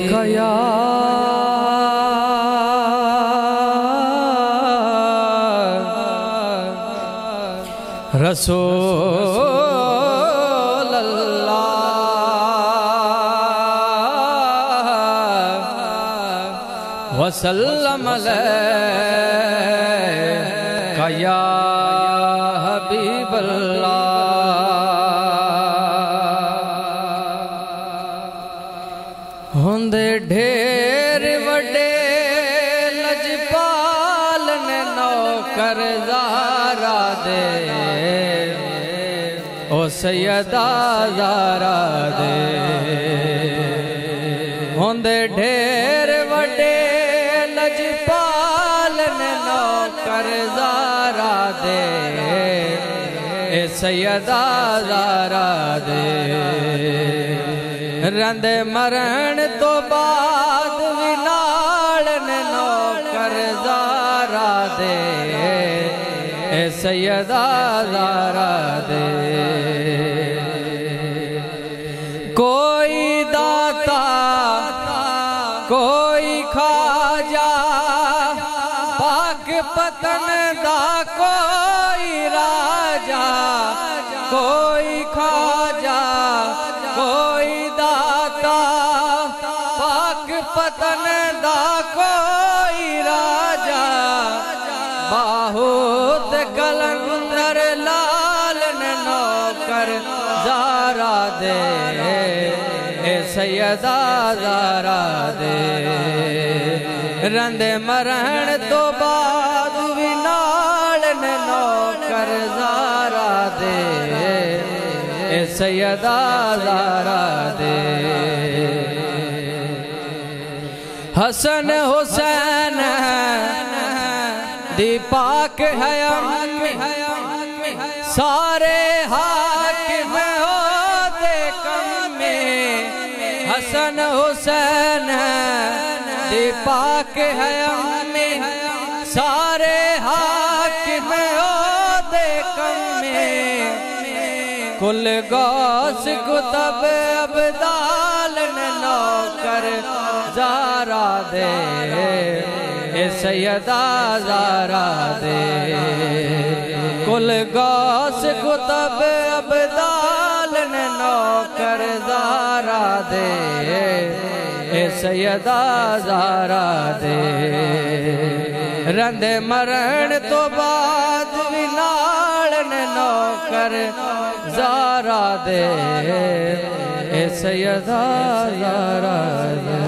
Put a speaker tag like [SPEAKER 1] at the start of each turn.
[SPEAKER 1] कया रसूल अल्लाह वसल्लम अलैका या हबीब अल्लाह। होंदे ढेर वड्डे लजपाल ने नौकर ज़ारा दे ओ सैयदा ज़ारा दे। होंदे ढेर वड्डे लजपाल ने नौकर ज़ारा दे ए सैयदा ज़ारा दे। रंदे मरण तो बाद भी नाल ने नौकर ज़ारा दे ए सैयदा ज़ारा दे। कोई दाता कोई खाजा पाक पतन दा कोई राजा। कोई खाजा कोई दाता पाक पतन दा कोई राजा। बहुत कलंदर लाल ने नौकर ज़ारा दे ए सैयदा ज़ारा दे। रंदे मरण तो बाद भी नाल ने नौकर ज़ारा दे ए सैयदा ज़ारा दे। हसन हुसैन दी पाक है सारे हाकिम होते कम में। हसन हुसैन दी पाक है सारे हाकिम होते कम में। कुल गौस कुतब अब्दाल ने नौकर ज़ारा दे ए सैयदा ज़ारा दे। कुल गौस कुतब अब्दाल ने नौकर ज़ारा दे ए सैयदा ज़ारा दे। रंदे मरण तो बाद भी नाल ने नौकर ज़ारा दे ए सैयदा ज़ारा दे।